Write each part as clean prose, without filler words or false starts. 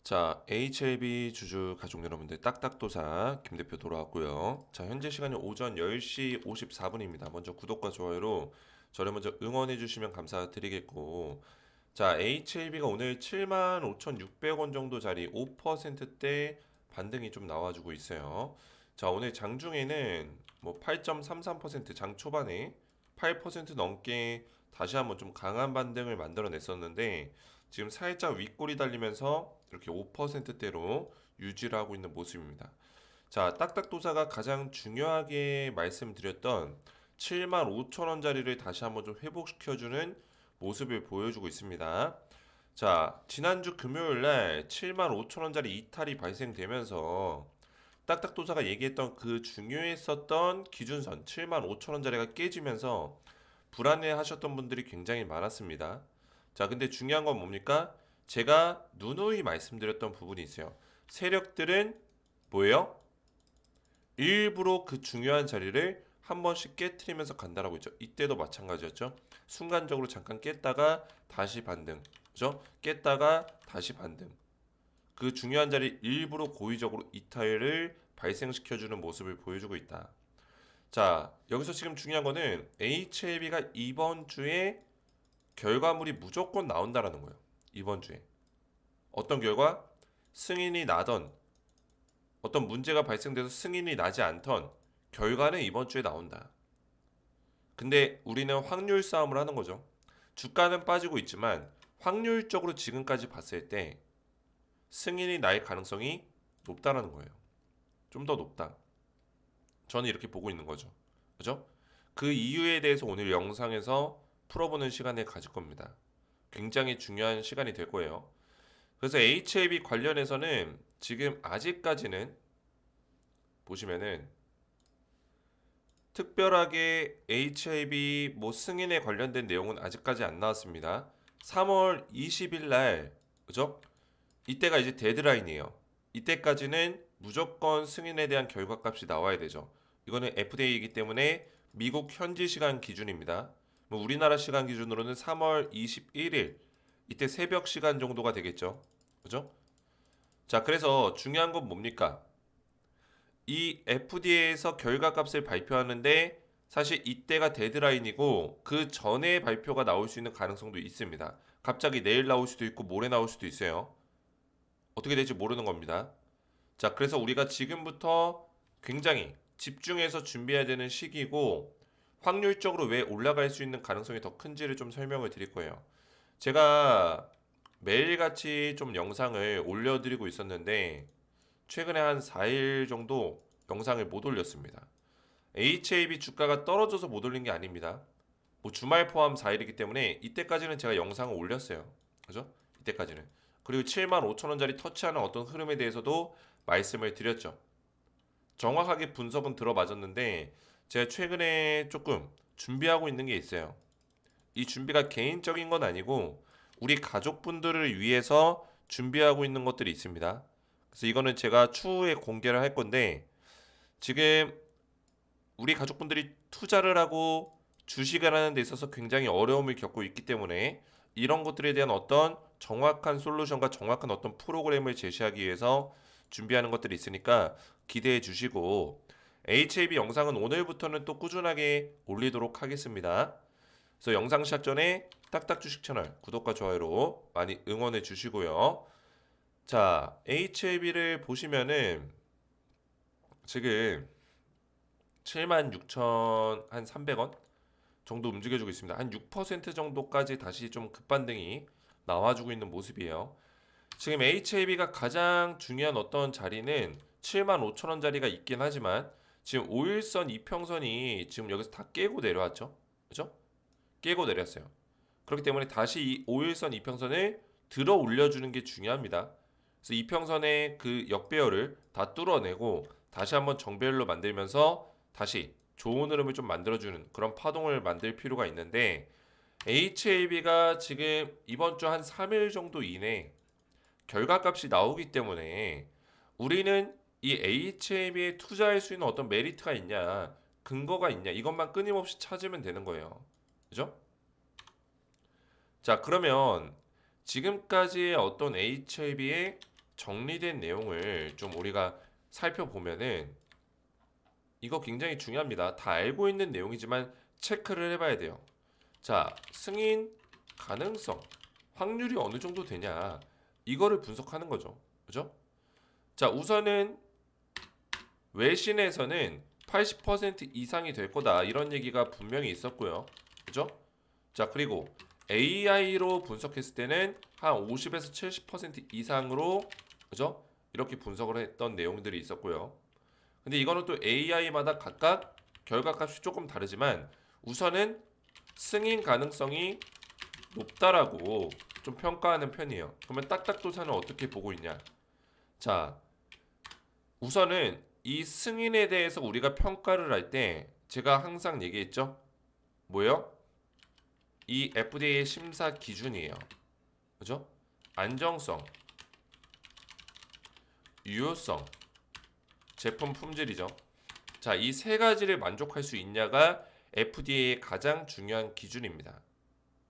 자, HLB 주주 가족 여러분들 딱딱도사 김 대표 돌아왔고요. 자, 현재 시간이 오전 10시 54분입니다. 먼저 구독과 좋아요로 저를 먼저 응원해 주시면 감사드리겠고, 자, HLB가 오늘 75,600원 정도 자리 5%대 반등이 좀 나와주고 있어요. 자, 오늘 장중에는 뭐 8.33% 장 초반에 8% 넘게 다시 한번 좀 강한 반등을 만들어냈었는데, 지금 살짝 윗골이 달리면서 이렇게 5%대로 유지를 하고 있는 모습입니다. 자, 딱딱도사가 가장 중요하게 말씀드렸던 75,000원짜리를 다시 한번 좀 회복시켜주는 모습을 보여주고 있습니다. 자, 지난주 금요일 날 75,000원짜리 이탈이 발생되면서 딱딱도사가 얘기했던 그 중요했었던 기준선 75,000원짜리가 깨지면서 불안해 하셨던 분들이 굉장히 많았습니다. 자, 근데 중요한 건 뭡니까? 제가 누누이 말씀드렸던 부분이 있어요. 세력들은 뭐예요? 일부러 그 중요한 자리를 한 번씩 깨트리면서 간다라고 했죠. 이때도 마찬가지였죠. 순간적으로 잠깐 깼다가 다시 반등. 그죠? 깼다가 다시 반등. 그 중요한 자리 일부러 고의적으로 이탈을 발생시켜주는 모습을 보여주고 있다. 자, 여기서 지금 중요한 거는 HLB가 이번 주에 결과물이 무조건 나온다라는 거예요. 이번 주에. 어떤 결과? 승인이 나던 어떤 문제가 발생돼서 승인이 나지 않던 결과는 이번 주에 나온다. 근데 우리는 확률 싸움을 하는 거죠. 주가는 빠지고 있지만 확률적으로 지금까지 봤을 때 승인이 날 가능성이 높다라는 거예요. 좀 더 높다. 저는 이렇게 보고 있는 거죠. 그죠? 그 이유에 대해서 오늘 영상에서 풀어보는 시간을 가질 겁니다. 굉장히 중요한 시간이 될 거예요. 그래서 HAB 관련해서는 지금 아직까지는 보시면은 특별하게 HAB 뭐 승인에 관련된 내용은 아직까지 안 나왔습니다. 3월 20일 날 그죠? 이때가 이제 데드라인이에요. 이때까지는 무조건 승인에 대한 결과값이 나와야 되죠. 이거는 FDA이기 때문에 미국 현지 시간 기준입니다. 뭐 우리나라 시간 기준으로는 3월 21일 이때 새벽 시간 정도가 되겠죠. 그죠? 자, 그래서 중요한 건 뭡니까? 이 FDA에서 결과값을 발표하는데 사실 이때가 데드라인이고 그 전에 발표가 나올 수 있는 가능성도 있습니다. 갑자기 내일 나올 수도 있고 모레 나올 수도 있어요. 어떻게 될지 모르는 겁니다. 자, 그래서 우리가 지금부터 굉장히 집중해서 준비해야 되는 시기고 확률적으로 왜 올라갈 수 있는 가능성이 더 큰지를 좀 설명을 드릴 거예요. 제가 매일같이 좀 영상을 올려드리고 있었는데 최근에 한 4일 정도 영상을 못 올렸습니다. HAB 주가가 떨어져서 못 올린 게 아닙니다. 뭐 주말 포함 4일이기 때문에 이때까지는 제가 영상을 올렸어요. 그죠? 이때까지는. 그리고 75,000원짜리 터치하는 어떤 흐름에 대해서도 말씀을 드렸죠. 정확하게 분석은 들어맞았는데 제가 최근에 조금 준비하고 있는 게 있어요. 이 준비가 개인적인 건 아니고 우리 가족분들을 위해서 준비하고 있는 것들이 있습니다. 그래서 이거는 제가 추후에 공개를 할 건데 지금 우리 가족분들이 투자를 하고 주식을 하는 데 있어서 굉장히 어려움을 겪고 있기 때문에 이런 것들에 대한 어떤 정확한 솔루션과 정확한 어떤 프로그램을 제시하기 위해서 준비하는 것들이 있으니까 기대해 주시고 HAB 영상은 오늘부터는 또 꾸준하게 올리도록 하겠습니다. 그래서 영상 시작 전에 딱딱 주식 채널 구독과 좋아요로 많이 응원해 주시고요. 자, HAB를 보시면은 지금 76,300원 정도 움직여주고 있습니다. 한 6% 정도까지 다시 좀 급반등이 나와주고 있는 모습이에요. 지금 HAB가 가장 중요한 어떤 자리는 75,000원 자리가 있긴 하지만 지금 5일선 이평선이 지금 여기서 다 깨고 내려왔죠. 그죠? 깨고 내렸어요. 그렇기 때문에 다시 이 5일선 이평선을 들어 올려주는 게 중요합니다. 그래서 이평선의 그 역배열을 다 뚫어내고 다시 한번 정배열로 만들면서 다시 좋은 흐름을 좀 만들어주는 그런 파동을 만들 필요가 있는데 HAB가 지금 이번 주 한 3일 정도 이내 결과값이 나오기 때문에 우리는 이 HAB에 투자할 수 있는 어떤 메리트가 있냐, 근거가 있냐, 이것만 끊임없이 찾으면 되는 거예요. 그죠? 자, 그러면 지금까지의 어떤 HAB의 정리된 내용을 좀 우리가 살펴보면은 이거 굉장히 중요합니다. 다 알고 있는 내용이지만 체크를 해봐야 돼요. 자, 승인 가능성, 확률이 어느 정도 되냐, 이거를 분석하는 거죠. 그죠? 자, 우선은 외신에서는 80% 이상이 될 거다, 이런 얘기가 분명히 있었고요. 그죠? 자, 그리고 AI로 분석했을 때는 한 50에서 70% 이상으로, 그죠? 이렇게 분석을 했던 내용들이 있었고요. 근데 이거는 또 AI마다 각각 결과값이 조금 다르지만 우선은 승인 가능성이 높다라고 좀 평가하는 편이에요. 그러면 딱딱도사는 어떻게 보고 있냐? 자, 우선은 이 승인에 대해서 우리가 평가를 할 때 제가 항상 얘기했죠? 뭐예요? 이 FDA의 심사 기준이에요. 그죠? 안정성, 유효성, 제품 품질이죠. 자, 이 세 가지를 만족할 수 있냐가 FDA의 가장 중요한 기준입니다.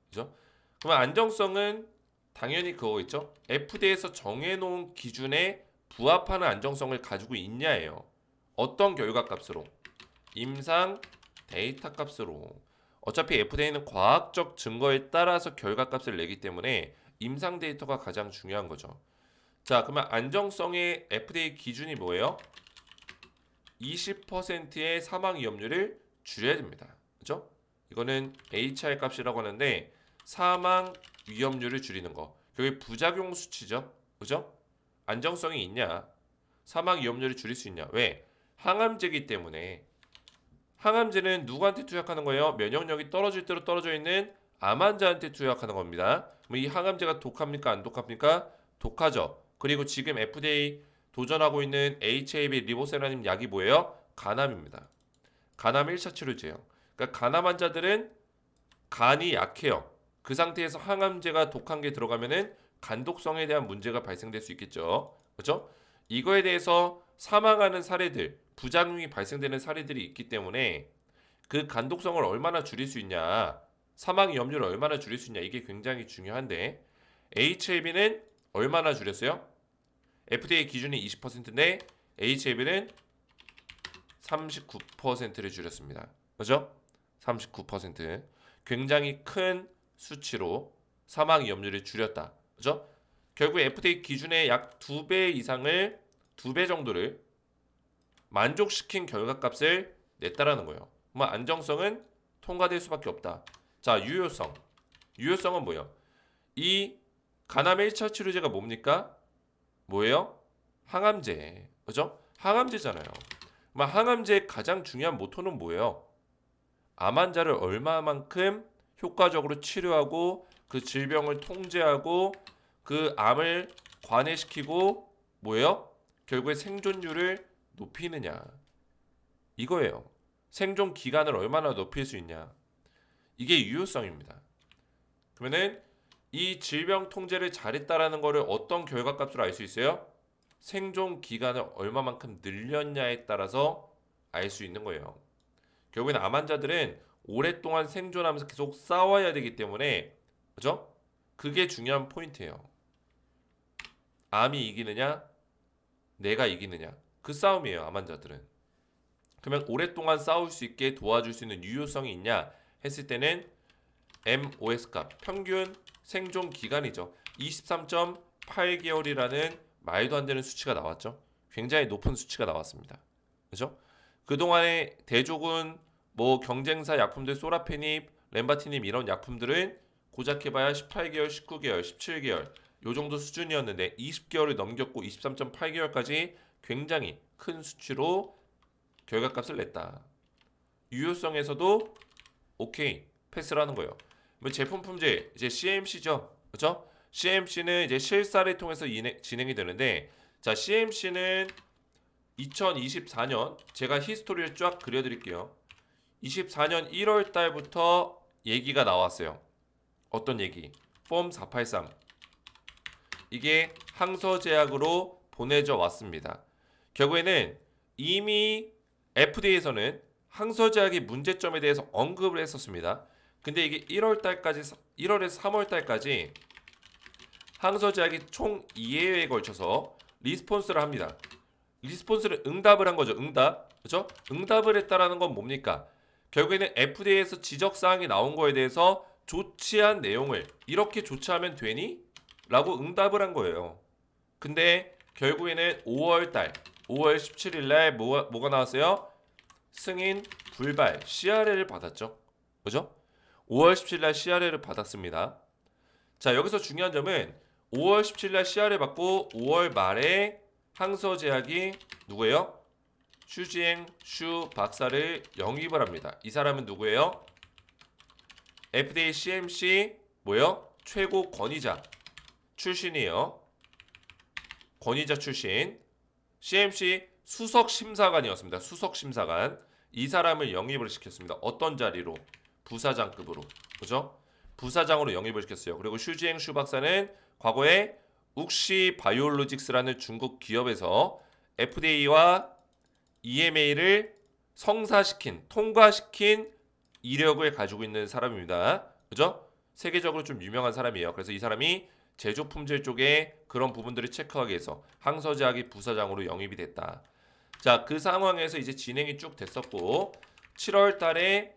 그죠? 그러면 안정성은 당연히 그거 있죠? FDA에서 정해놓은 기준에 부합하는 안정성을 가지고 있냐예요. 어떤 결과값으로? 임상 데이터 값으로. 어차피 FDA는 과학적 증거에 따라서 결과값을 내기 때문에 임상 데이터가 가장 중요한 거죠. 자, 그러면 안정성의 FDA 기준이 뭐예요? 20%의 사망 위험률을 줄여야 됩니다. 그죠? 이거는 HR 값이라고 하는데 사망 위험률을 줄이는 거. 그게 부작용 수치죠. 그죠? 안정성이 있냐? 사망 위험률을 줄일 수 있냐? 왜? 항암제이기 때문에. 항암제는 누구한테 투약하는 거예요? 면역력이 떨어질 대로 떨어져 있는 암 환자한테 투약하는 겁니다. 그럼 이 항암제가 독합니까? 안 독합니까? 독하죠. 그리고 지금 FDA 도전하고 있는 HAB 리보세라님 약이 뭐예요? 간암입니다. 간암 1차 치료제예요. 그러니까 간암 환자들은 간이 약해요. 그 상태에서 항암제가 독한 게 들어가면은 간독성에 대한 문제가 발생될 수 있겠죠. 그렇죠? 이거에 대해서 사망하는 사례들, 부작용이 발생되는 사례들이 있기 때문에 그 간독성을 얼마나 줄일 수 있냐, 사망 위험률을 얼마나 줄일 수 있냐, 이게 굉장히 중요한데 HAB는 얼마나 줄였어요? FDA 기준이 20%인데 HAB는 39%를 줄였습니다. 그죠? 39%. 굉장히 큰 수치로 사망 위험률을 줄였다. 그죠? 결국 FDA 기준의 약 2배 이상을, 2배 정도를 만족시킨 결과값을 냈다라는 거예요. 그러면 안정성은 통과될 수밖에 없다. 자, 유효성. 유효성은 뭐예요? 이 간암 1차 치료제가 뭡니까? 뭐예요? 항암제. 그죠? 항암제잖아요. 그럼 항암제의 가장 중요한 모토는 뭐예요? 암 환자를 얼마만큼 효과적으로 치료하고 그 질병을 통제하고 그 암을 관해시키고 뭐예요? 결국에 생존율을 높이느냐. 이거예요. 생존 기간을 얼마나 높일 수 있냐. 이게 유효성입니다. 그러면은 이 질병 통제를 잘했다라는 거를 어떤 결과값으로 알 수 있어요? 생존 기간을 얼마만큼 늘렸냐에 따라서 알 수 있는 거예요. 결국에는 암 환자들은 오랫동안 생존하면서 계속 싸워야 되기 때문에, 그죠? 그게 중요한 포인트예요. 암이 이기느냐, 내가 이기느냐, 그 싸움이에요. 암 환자들은. 그러면 오랫동안 싸울 수 있게 도와줄 수 있는 유효성이 있냐 했을 때는 MOS 값, 평균 생존 기간이죠. 23.8개월이라는 말도 안 되는 수치가 나왔죠. 굉장히 높은 수치가 나왔습니다. 그죠? 그동안의 대조군, 뭐 경쟁사 약품들 소라페닙, 렘바티닙 이런 약품들은 고작 해봐야 18개월, 19개월, 17개월 요 정도 수준이었는데 20개월을 넘겼고 23.8개월까지 굉장히 큰 수치로 결과값을 냈다. 유효성에서도 오케이 패스를 하는 거예요. 제품 품질 이제 CMC죠, 그렇죠? CMC는 이제 실사를 통해서 진행이 되는데, 자 CMC는 2024년 제가 히스토리를 쫙 그려드릴게요. 24년 1월 달부터 얘기가 나왔어요. 어떤 얘기? 폼 483. 이게 항서제약으로 보내져 왔습니다. 결국에는 이미 FDA에서는 항서제약의 문제점에 대해서 언급을 했었습니다. 근데 이게 1월 달까지, 1월에서 3월 달까지 항서제약이 총 2회에 걸쳐서 리스폰스를 합니다. 리스폰스를 응답을 한 거죠. 응답. 그죠? 응답을 했다라는 건 뭡니까? 결국에는 FDA에서 지적사항이 나온 거에 대해서 조치한 내용을 이렇게 조치하면 되니? 라고 응답을 한 거예요. 근데 결국에는 5월 17일 날 뭐가 나왔어요? 승인 불발 CRL을 받았죠. 그죠? 5월 17일 날 CRL을 받았습니다. 자, 여기서 중요한 점은 5월 17일 날 CRL 받고 5월 말에 항서제약이 누구예요? 슈지행 슈 박사를 영입을 합니다. 이 사람은 누구예요? FDA CMC 뭐예요? 최고 권위자 출신이에요. 권위자 출신. CMC 수석 심사관이었습니다. 수석 심사관. 이 사람을 영입을 시켰습니다. 어떤 자리로? 부사장급으로. 그죠? 부사장으로 영입을 시켰어요. 그리고 슈지행 슈 박사는 과거에 욱시 바이올로직스라는 중국 기업에서 FDA와 EMA를 통과시킨 이력을 가지고 있는 사람입니다. 그죠? 세계적으로 좀 유명한 사람이에요. 그래서 이 사람이 제조 품질 쪽에 그런 부분들을 체크하기 위해서 항서제약의 부사장으로 영입이 됐다. 자, 그 상황에서 이제 진행이 쭉 됐었고 7월 달에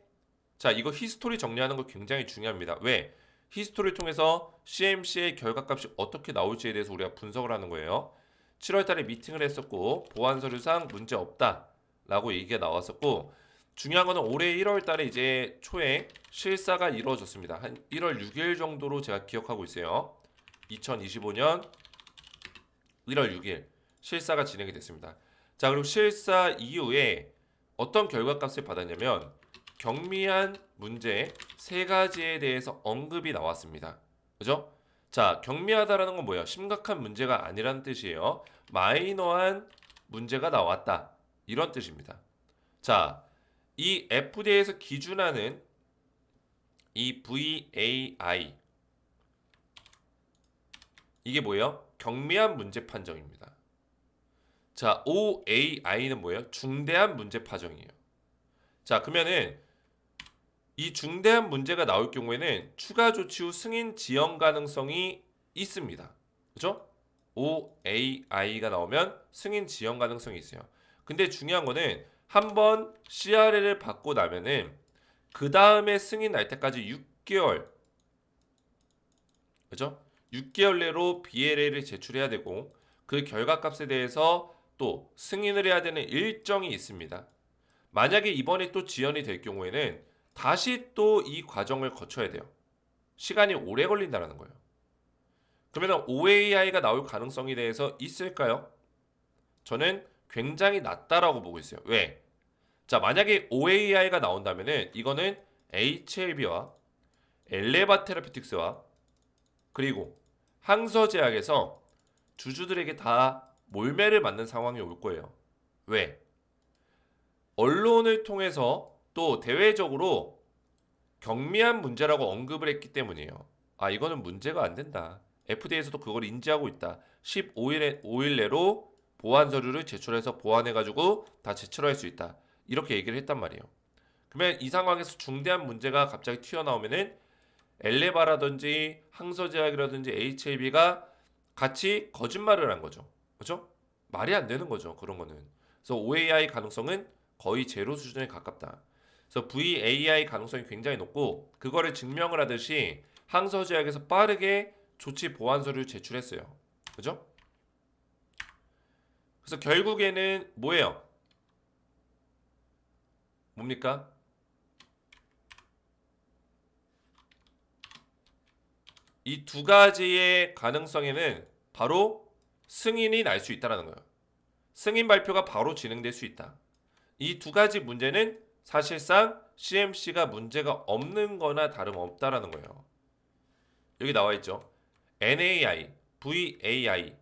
자, 이거 히스토리 정리하는 거 굉장히 중요합니다. 왜? 히스토리를 통해서 CMC의 결과값이 어떻게 나올지에 대해서 우리가 분석을 하는 거예요. 7월 달에 미팅을 했었고 보안 서류상 문제 없다라고 얘기가 나왔었고 중요한 거는 올해 1월 달에 이제 초에 실사가 이루어졌습니다. 한 1월 6일 정도로 제가 기억하고 있어요. 2025년 1월 6일 실사가 진행이 됐습니다. 자, 그리고 실사 이후에 어떤 결과값을 받았냐면 경미한 문제 세 가지에 대해서 언급이 나왔습니다. 그죠? 자, 경미하다라는 건 뭐예요? 심각한 문제가 아니라는 뜻이에요. 마이너한 문제가 나왔다. 이런 뜻입니다. 자, 이 FDA에서 기준하는 이 VAI 이게 뭐예요? 경미한 문제 판정입니다. 자, OAI는 뭐예요? 중대한 문제 판정이에요. 자, 그러면은 이 중대한 문제가 나올 경우에는 추가 조치 후 승인 지연 가능성이 있습니다. 그죠? OAI가 나오면 승인 지연 가능성이 있어요. 근데 중요한 거는 한번 CRL을 받고 나면은 그 다음에 승인 날 때까지 6개월, 그죠? 6개월 내로 BLA를 제출해야 되고 그 결과값에 대해서 또 승인을 해야 되는 일정이 있습니다. 만약에 이번에 또 지연이 될 경우에는 다시 또 이 과정을 거쳐야 돼요. 시간이 오래 걸린다는 거예요. 그러면 OAI가 나올 가능성에 대해서 있을까요? 저는 굉장히 낮다라고 보고 있어요. 왜? 자, 만약에 OAI가 나온다면은 이거는 HLB와 엘레바 테라피틱스와 그리고 항서제약에서 주주들에게 다 몰매를 맞는 상황이 올 거예요. 왜? 언론을 통해서 또 대외적으로 경미한 문제라고 언급을 했기 때문이에요. 아, 이거는 문제가 안 된다. FDA에서도 그걸 인지하고 있다. 5일 내로 보안 서류를 제출해서 보완해가지고 다 제출할 수 있다. 이렇게 얘기를 했단 말이에요. 그러면 이 상황에서 중대한 문제가 갑자기 튀어나오면은 엘레바라든지 항서제약이라든지 HLB가 같이 거짓말을 한 거죠. 그렇죠? 말이 안 되는 거죠. 그런 거는. 그래서 OAI 가능성은 거의 제로 수준에 가깝다. 그래서 VAI 가능성이 굉장히 높고 그거를 증명을 하듯이 항서제약에서 빠르게 조치 보완 서류를 제출했어요. 그죠? 그래서 결국에는 뭐예요? 뭡니까? 이 두 가지의 가능성에는 바로 승인이 날 수 있다는 거예요. 승인 발표가 바로 진행될 수 있다. 이 두 가지 문제는 사실상 CMC가 문제가 없는 거나 다름없다라는 거예요. 여기 나와 있죠. NAI, VAI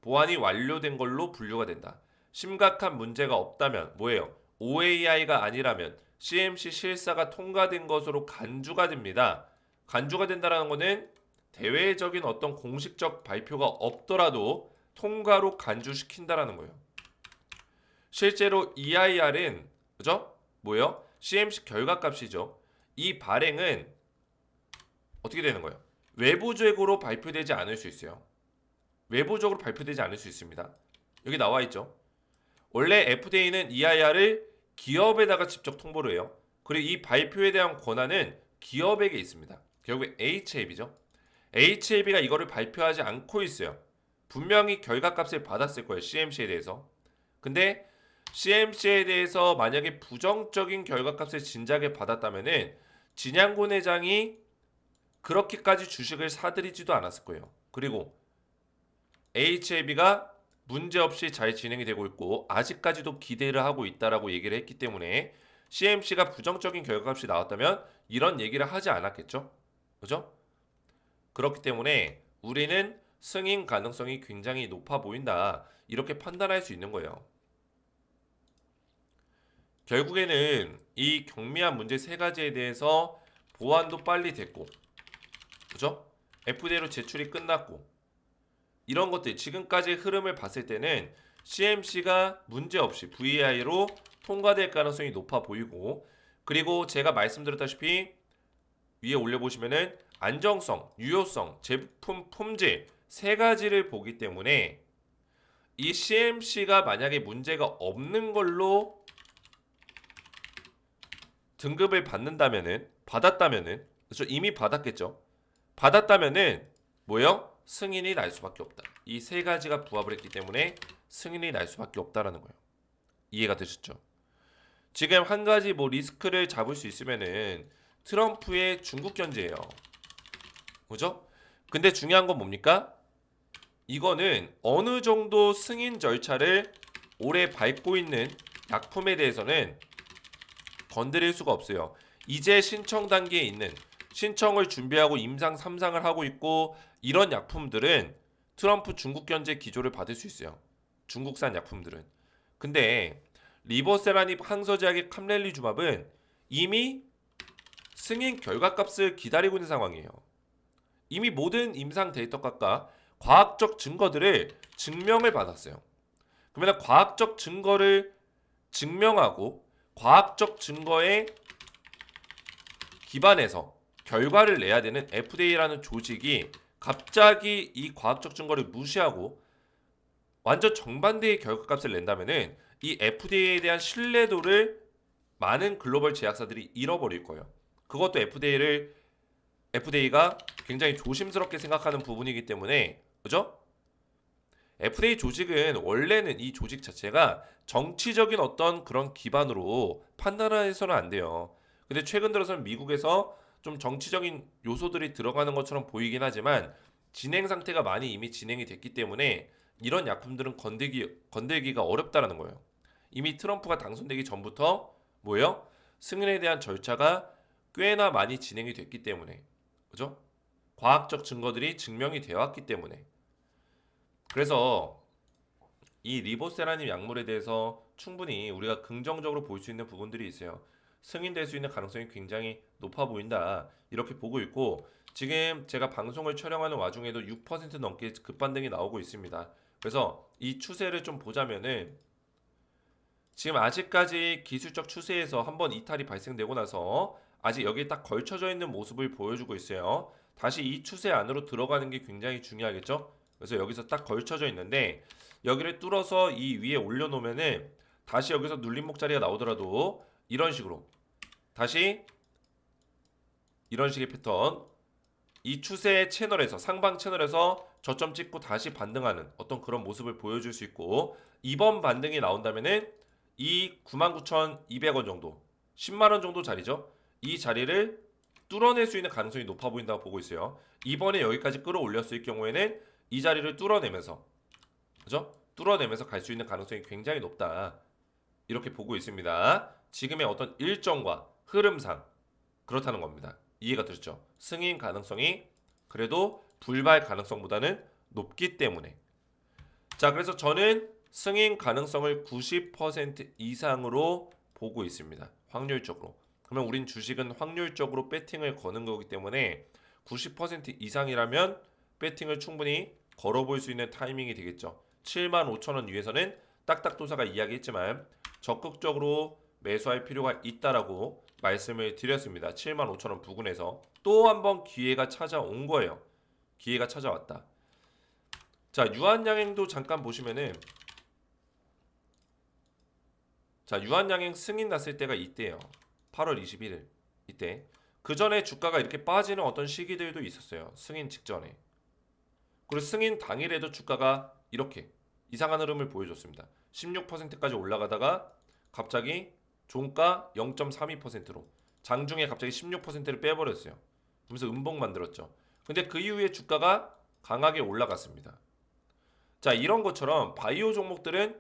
보완이 완료된 걸로 분류가 된다. 심각한 문제가 없다면 뭐예요? OAI가 아니라면 CMC 실사가 통과된 것으로 간주가 됩니다. 간주가 된다는 것은 대외적인 어떤 공식적 발표가 없더라도 통과로 간주시킨다라는 거예요. 실제로 EIR은 그죠? 뭐예요? CMC 결과값이죠. 이 발행은 어떻게 되는 거예요? 외부적으로 발표되지 않을 수 있어요. 외부적으로 발표되지 않을 수 있습니다. 여기 나와 있죠. 원래 FDA는 EIR을 기업에다가 직접 통보를 해요. 그리고 이 발표에 대한 권한은 기업에게 있습니다. 결국에 HAB죠. HAB가 이거를 발표하지 않고 있어요. 분명히 결과값을 받았을 거예요. CMC에 대해서. 근데 CMC에 대해서 만약에 부정적인 결과값을 진작에 받았다면은 진양곤 회장이 그렇게까지 주식을 사들이지도 않았을 거예요. 그리고 HAB가 문제없이 잘 진행이 되고 있고 아직까지도 기대를 하고 있다라고 얘기를 했기 때문에 CMC가 부정적인 결과값이 나왔다면 이런 얘기를 하지 않았겠죠? 그죠? 그렇기 때문에 우리는 승인 가능성이 굉장히 높아 보인다. 이렇게 판단할 수 있는 거예요. 결국에는 이 경미한 문제 세 가지에 대해서 보완도 빨리 됐고, 그죠? FDA로 제출이 끝났고, 이런 것들 지금까지 흐름을 봤을 때는 CMC가 문제없이 VAI로 통과될 가능성이 높아 보이고, 그리고 제가 말씀드렸다시피 위에 올려보시면은 안정성, 유효성, 제품 품질 세 가지를 보기 때문에 이 CMC가 만약에 문제가 없는 걸로 등급을 받았다면은 그렇죠? 이미 받았겠죠. 받았다면은 뭐요? 승인이 날 수밖에 없다. 이 세 가지가 부합을 했기 때문에 승인이 날 수밖에 없다라는 거예요. 이해가 되셨죠? 지금 한 가지 뭐 리스크를 잡을 수 있으면은 트럼프의 중국 견제예요. 그죠? 근데 중요한 건 뭡니까? 이거는 어느 정도 승인 절차를 오래 밟고 있는 약품에 대해서는 건드릴 수가 없어요. 이제 신청 단계에 있는 신청을 준비하고 임상 3상을 하고 있고 이런 약품들은 트럼프 중국 견제 기조를 받을 수 있어요. 중국산 약품들은. 근데 리보세라닙 항서제약의 캄렐리주맙은 이미 승인 결과값을 기다리고 있는 상황이에요. 이미 모든 임상 데이터값과 과학적 증거들을 증명을 받았어요. 그러면 과학적 증거를 증명하고 과학적 증거에 기반해서 결과를 내야 되는 FDA라는 조직이 갑자기 이 과학적 증거를 무시하고 완전 정반대의 결과값을 낸다면은 이 FDA에 대한 신뢰도를 많은 글로벌 제약사들이 잃어버릴 거예요. 그것도 FDA가 굉장히 조심스럽게 생각하는 부분이기 때문에 그죠? FDA 조직은 원래는 이 조직 자체가 정치적인 어떤 그런 기반으로 판단해서는 안 돼요. 근데 최근 들어서는 미국에서 좀 정치적인 요소들이 들어가는 것처럼 보이긴 하지만 진행 상태가 많이 이미 진행이 됐기 때문에 이런 약품들은 건들기가 어렵다라는 거예요. 이미 트럼프가 당선되기 전부터 뭐예요? 승인에 대한 절차가 꽤나 많이 진행이 됐기 때문에 그죠? 과학적 증거들이 증명이 되어 왔기 때문에 그래서 이 리보세라님 약물에 대해서 충분히 우리가 긍정적으로 볼 수 있는 부분들이 있어요. 승인될 수 있는 가능성이 굉장히 높아 보인다. 이렇게 보고 있고 지금 제가 방송을 촬영하는 와중에도 6% 넘게 급반등이 나오고 있습니다. 그래서 이 추세를 좀 보자면은 지금 아직까지 기술적 추세에서 한번 이탈이 발생되고 나서 아직 여기에 딱 걸쳐져 있는 모습을 보여주고 있어요. 다시 이 추세 안으로 들어가는 게 굉장히 중요하겠죠? 그래서 여기서 딱 걸쳐져 있는데 여기를 뚫어서 이 위에 올려놓으면은 다시 여기서 눌림목 자리가 나오더라도 이런 식으로 다시 이런 식의 패턴 이 추세 채널에서 상방 채널에서 저점 찍고 다시 반등하는 어떤 그런 모습을 보여줄 수 있고 이번 반등이 나온다면은 이 99,200원 정도 10만원 정도 자리죠. 이 자리를 뚫어낼 수 있는 가능성이 높아 보인다고 보고 있어요. 이번에 여기까지 끌어올렸을 경우에는 이 자리를 뚫어내면서 그죠? 뚫어내면서 갈 수 있는 가능성이 굉장히 높다. 이렇게 보고 있습니다. 지금의 어떤 일정과 흐름상 그렇다는 겁니다. 이해가 되셨죠? 승인 가능성이 그래도 불발 가능성보다는 높기 때문에. 자, 그래서 저는 승인 가능성을 90% 이상으로 보고 있습니다. 확률적으로. 그러면 우린 주식은 확률적으로 배팅을 거는 거기 때문에 90% 이상이라면 배팅을 충분히 걸어볼 수 있는 타이밍이 되겠죠. 75,000원 위에서는 딱딱도사가 이야기했지만 적극적으로 매수할 필요가 있다라고 말씀을 드렸습니다. 75,000원 부근에서 또 한 번 기회가 찾아온 거예요. 기회가 찾아왔다. 자, 유한양행도 잠깐 보시면은, 자, 유한양행 승인 났을 때가 이때예요. 8월 21일 이때. 그 전에 주가가 이렇게 빠지는 어떤 시기들도 있었어요. 승인 직전에. 그리고 승인 당일에도 주가가 이렇게 이상한 흐름을 보여줬습니다. 16%까지 올라가다가 갑자기 종가 0.32%로 장중에 갑자기 16%를 빼버렸어요. 그러면서 음봉 만들었죠. 근데 그 이후에 주가가 강하게 올라갔습니다. 자, 이런 것처럼 바이오 종목들은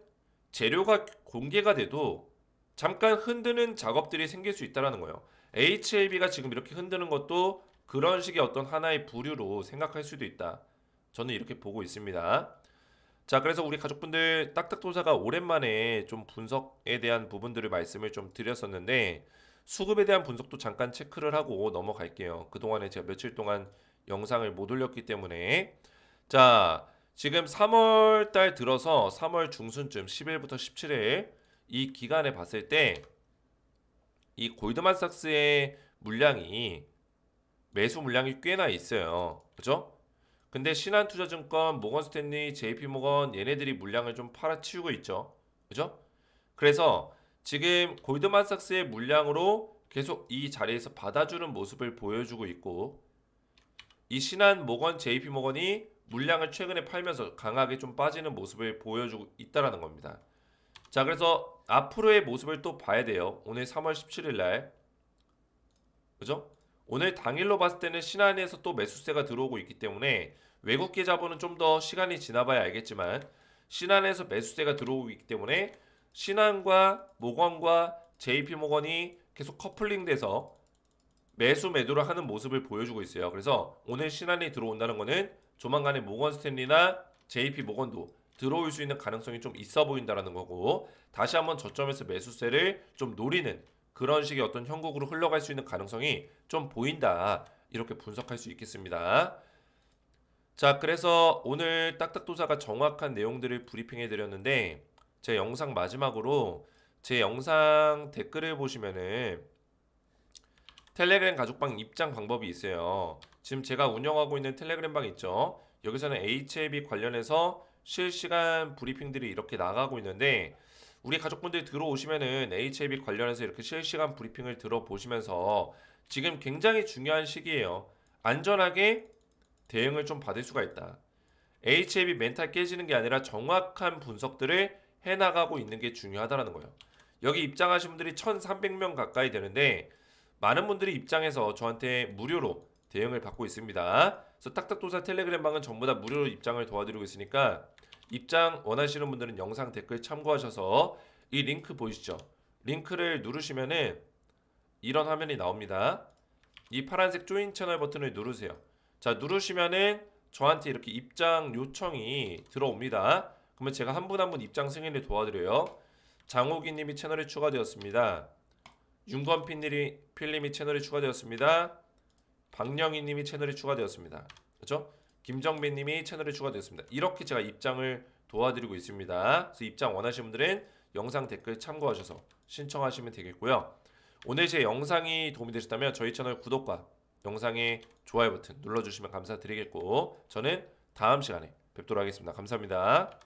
재료가 공개가 돼도 잠깐 흔드는 작업들이 생길 수 있다는 거예요. HLB가 지금 이렇게 흔드는 것도 그런 식의 어떤 하나의 부류로 생각할 수도 있다. 저는 이렇게 보고 있습니다. 자, 그래서 우리 가족분들 딱딱도사가 오랜만에 좀 분석에 대한 부분들을 말씀을 좀 드렸었는데 수급에 대한 분석도 잠깐 체크를 하고 넘어갈게요. 그동안에 제가 며칠 동안 영상을 못 올렸기 때문에 자, 지금 3월 달 들어서 3월 중순쯤 10일부터 17일 이 기간에 봤을 때 이 골드만삭스의 물량이 매수 물량이 꽤나 있어요. 그죠? 근데 신한투자증권, 모건스탠리, JP모건 얘네들이 물량을 좀 팔아치우고 있죠. 그죠? 그래서 지금 골드만삭스의 물량으로 계속 이 자리에서 받아주는 모습을 보여주고 있고 이 신한 모건, JP모건이 물량을 최근에 팔면서 강하게 좀 빠지는 모습을 보여주고 있다라는 겁니다. 자, 그래서 앞으로의 모습을 또 봐야 돼요. 오늘 3월 17일 날. 그죠? 오늘 당일로 봤을 때는 신한에서 또 매수세가 들어오고 있기 때문에 외국계 자본은 좀 더 시간이 지나봐야 알겠지만 신한에서 매수세가 들어오고 있기 때문에 신한과 모건과 JP모건이 계속 커플링 돼서 매수 매도를 하는 모습을 보여주고 있어요. 그래서 오늘 신한이 들어온다는 거는 조만간에 모건스탠리나 JP모건도 들어올 수 있는 가능성이 좀 있어 보인다라는 거고 다시 한번 저점에서 매수세를 좀 노리는 그런 식의 어떤 형국으로 흘러갈 수 있는 가능성이 좀 보인다. 이렇게 분석할 수 있겠습니다. 자, 그래서 오늘 딱딱도사가 정확한 내용들을 브리핑해 드렸는데 제 영상 마지막으로 제 영상 댓글을 보시면은 텔레그램 가족방 입장 방법이 있어요. 지금 제가 운영하고 있는 텔레그램 방 있죠. 여기서는 HLB 관련해서 실시간 브리핑들이 이렇게 나가고 있는데 우리 가족분들 들어오시면은 HLB 관련해서 이렇게 실시간 브리핑을 들어보시면서 지금 굉장히 중요한 시기예요. 안전하게 대응을 좀 받을 수가 있다. HLB 멘탈 깨지는 게 아니라 정확한 분석들을 해나가고 있는 게 중요하다는 거예요. 여기 입장하신 분들이 1,300명 가까이 되는데 많은 분들이 입장해서 저한테 무료로 대응을 받고 있습니다. 그래서 딱딱도사 텔레그램 방은 전부 다 무료로 입장을 도와드리고 있으니까 입장 원하시는 분들은 영상 댓글 참고하셔서 이 링크 보이시죠? 링크를 누르시면은 이런 화면이 나옵니다. 이 파란색 조인 채널 버튼을 누르세요. 자, 누르시면은 저한테 이렇게 입장 요청이 들어옵니다. 그러면 제가 한 분 한 분 입장 승인을 도와드려요. 장호기님이 채널에 추가되었습니다. 윤건필님이 채널에 추가되었습니다. 박영희님이 채널에 추가되었습니다. 그렇죠? 김정배님이 채널에 추가되었습니다. 이렇게 제가 입장을 도와드리고 있습니다. 그래서 입장 원하시는 분들은 영상 댓글 참고하셔서 신청하시면 되겠고요. 오늘 제 영상이 도움이 되셨다면 저희 채널 구독과 영상의 좋아요 버튼 눌러주시면 감사드리겠고 저는 다음 시간에 뵙도록 하겠습니다. 감사합니다.